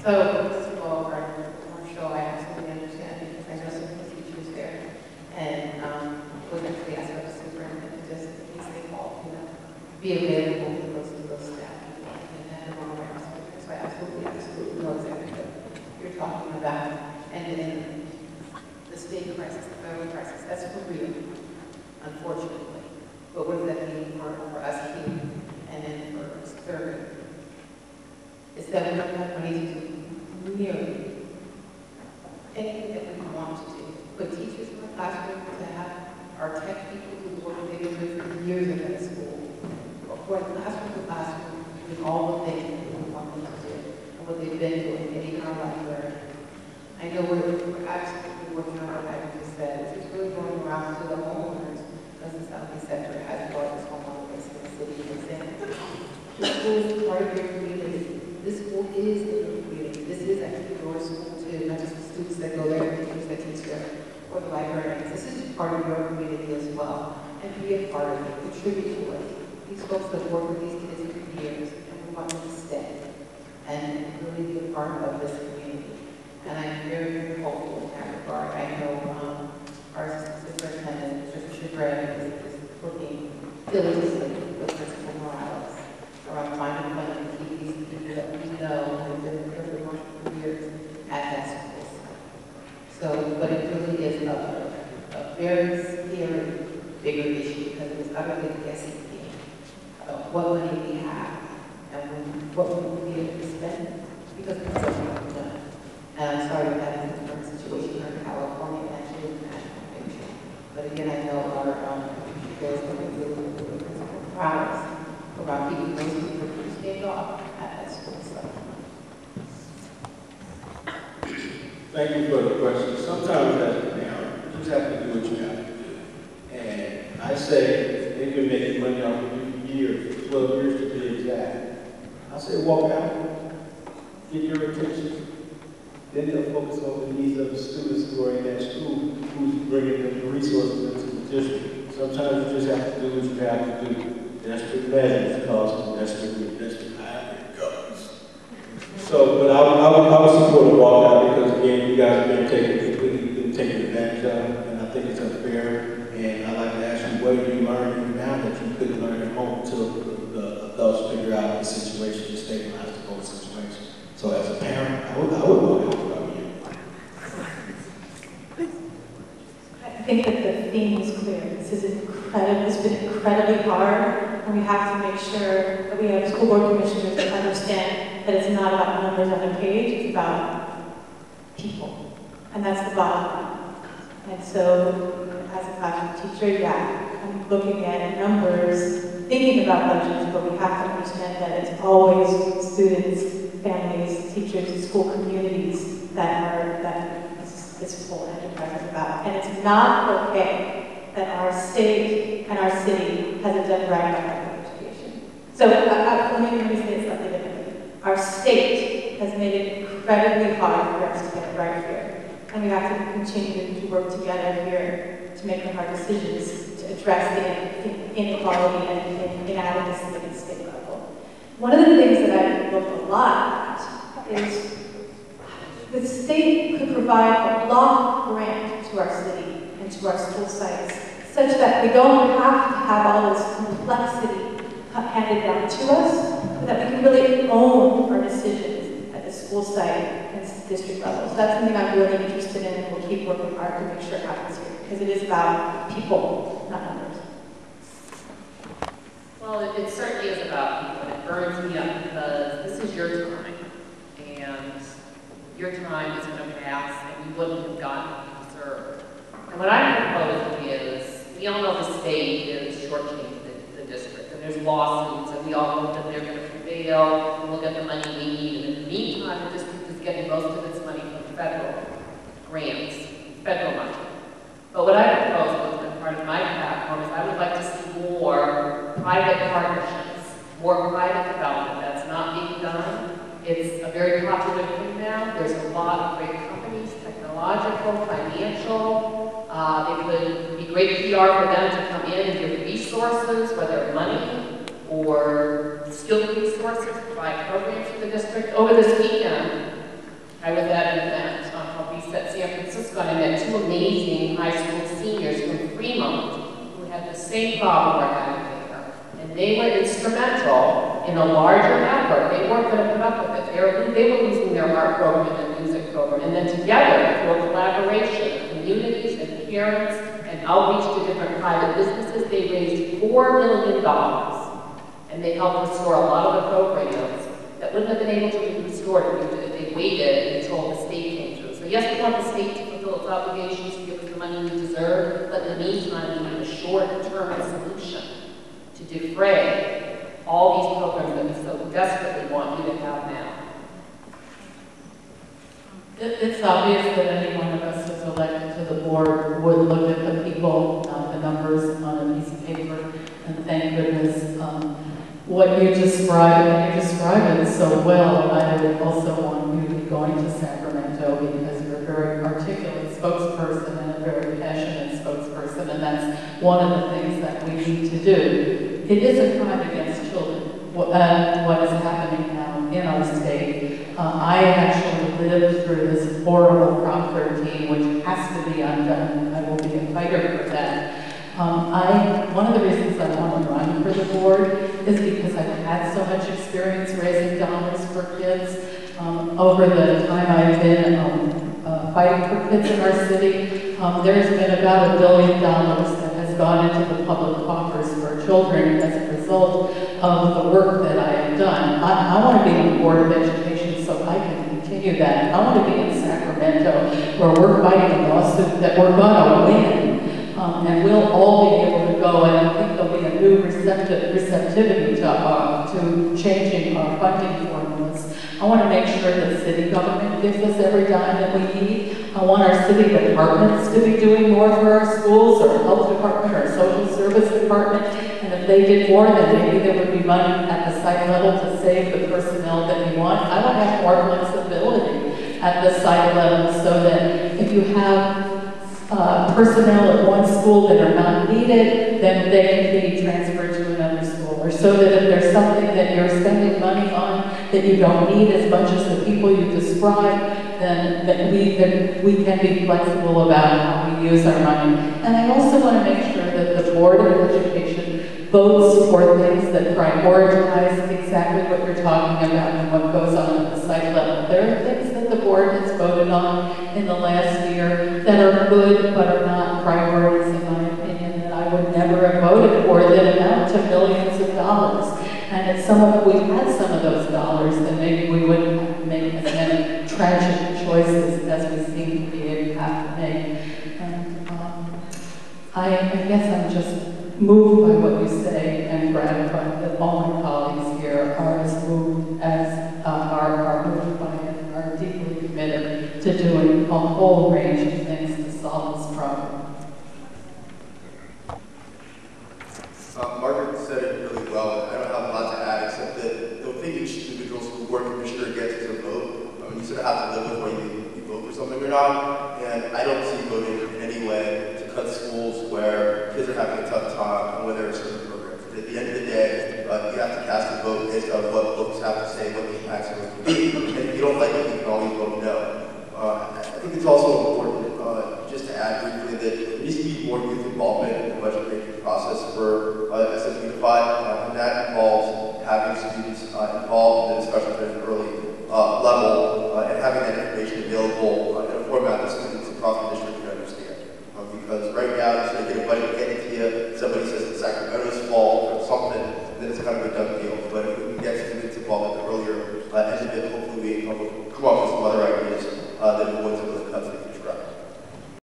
So, first of all, Marshall, I absolutely understand because I know some of the teachers there. And was actually asked by the superintendent just in case they call, be available for those staff people and have them on our So I absolutely know exactly what you're talking about. And then the state crisis, the federal crisis, that's for real, unfortunately. But what does that mean for us here and then for serving? Is that we don't have money to do nearly anything that we want to do. Put teachers in the classroom, to have our tech people who work they've been doing for years in that school. Going classroom to classroom, doing all the things that we want them to do and what they've been doing, getting our library. I know we're absolutely working on what I just said. It's really going around to the homeowners because the Southeast Center has the largest homeowner base in the city. And saying, the school is part of your community. This school is in your community. This is actually your school too, not just the students that go there, the teachers that teach there, or the librarians. This is part of your community as well. And be a part of it, contribute to it. These folks that work with these kids for years, and we want them to stay and really be a part of this community. And I'm very, very hopeful in that regard. I know our superintendent, Mr. Chagrin, is working diligently with Principal Morales around finding funding to keep these people that we know have been really working for years at that school. So, but it really is a very scary, bigger issue because it is utterly guessing game about what money we have and what we will be able to spend because it's something we've done. And I'm sorry that is a different situation here in California and actually in the national picture. But again, I know our guys are going to be really proud around keeping those people who stayed off at that school. So. Thank you for the question. Sometimes as a parent, you just have to do what you have to do. And I say, they've been making money off of you for years, 12 years to be exact. I say, walk out, get your attention. Then they'll focus on the needs of the students who are in that school, who's bringing the resources into the district. Sometimes you just have to do what you have to do. Desperate measures cause desperate however it goes. So, but I would support a walkout because again, you guys have been taken advantage of, and I think it's unfair. And I'd like to ask you, what are you learning now that you couldn't learn at home until the adults figure out the situation to stabilize the whole situation? So as a parent, I would walk out. I think that the theme is clear. This is incredible. It's been incredibly hard, and we have to make sure that we have school board commissioners that understand that it's not about numbers on a page. It's about people, and that's the bottom line. And so, as a classroom teacher, yeah, I'm looking at numbers, thinking about budgets, but we have to understand that it's always students, families, teachers, school communities that this whole enterprise is about. And it's not okay that our state and our city hasn't done right by public education. So let me say it slightly differently. Our state has made it incredibly hard for us to get it right here. And we have to continue to work together here to make the hard decisions to address the inequality and inadequacy at the state level. One of the things that I've looked a lot at is the state could provide a block grant to our city and to our school sites such that we don't have to have all this complexity handed down to us, but that we can really own our decisions at the school site and district level. So that's something I'm really interested in, and we'll keep working hard to make sure it happens here, because it is about people, not numbers. Well, it certainly is about people, and it burns me up because this is your time, and your time is going to pass, and you wouldn't have gotten what you deserve. And what I'm proposing is, we all know the state is shortchanging the district, and there's lawsuits, and we all hope that they're going to prevail, and we'll get the money we need. And in the meantime, the district is getting most of its money from federal grants, federal money. But what I propose, as part of my platform, is I would like to see more private partnerships, more private development. That's not being done. It's a very popular thing now. There's a lot of great companies, technological, financial. It would be great PR for them to come in and give resources, whether money or skilled resources, provide programs for the district. Over this weekend, I was at an event called Reset San Francisco, and I met two amazing high school seniors from Fremont who had the same problem we're having here. And they were instrumental in a larger effort. They weren't going to put up with it. They were losing their art program and their music program. And then together, through a collaboration of communities and parents and outreach to different private businesses, they raised $4 million. And they helped restore a lot of the programs that wouldn't have been able to be restored if they waited until the state came through. So yes, we want the state to fulfill its obligations to give us the money we deserve, but in the meantime, we need a short-term solution to defray all these programs that we so desperately want you to have now. It's obvious that any one of us who's elected to the board would look at the people, not the numbers on a piece of paper, and thank goodness what you describe it so well. I would also want you to be going to Sacramento because you're a very articulate spokesperson and a very passionate spokesperson, and that's one of the things that we need to do. It is a crime against children, what is happening now in our state. I actually lived through this horrible Prop 13, which has to be undone. I will be a fighter for that. One of the reasons I want to run for the board is because I've had so much experience raising dollars for kids. Over the time I've been fighting for kids in our city, there's been about $1 billion that has gone into the public coffers for children as a result of the work that I have done. I want to be on the Board of Education so I can continue that. I want to be in Sacramento where we're fighting a lawsuit that we're going to win. And we'll all be able to go, and I think there'll be a new receptivity to changing our funding formulas. I want to make sure that city government gives us every dime that we need. I want our city departments to be doing more for our schools, or health department, or social service department. And if they did more, then maybe there would be money at the site level to save the personnel that we want. I want to have more flexibility at the site level so that if you have personnel at one school that are not needed, then they can be transferred to another school. Or so that if there's something that you're spending money on that you don't need as much as the people you describe, then that we can be flexible about how we use our money. And I also want to make sure that the Board of Education votes for things that prioritize exactly what you're talking about and what goes on at the site level. There are things that the board has voted on in the last year that are good but are not priorities, in my opinion, that I would never have voted for, that amount to millions of dollars. And if we had some of those dollars, then maybe we wouldn't have to make as many tragic choices as we seem to be able to have to make. And I guess I'm just moved by what you say and gratified that all my colleagues here are as moved as are moved by it, are deeply committed to doing a whole range of things to solve this problem. Margaret said it really well. I don't have a lot to add except that the thing each individual school board commissioner gets is a vote. You sort of have to live with whether you vote for something or not. And I don't see voting in any way to cut schools where kids are having a tough time and where there are certain programs. But at the end of the day, you have to cast a vote based on what books have to say, what the impacts are going to be. And if you don't like it, you can always vote no. I think it's also important, just to add briefly, that there needs to be more youth involvement in the budget making process for SSU Unified, and that involves having students involved in the discussions at an early level and having that information available in a format that students across the district can understand. Because right now, you sort of get a budget getting to you, somebody says the Sacramento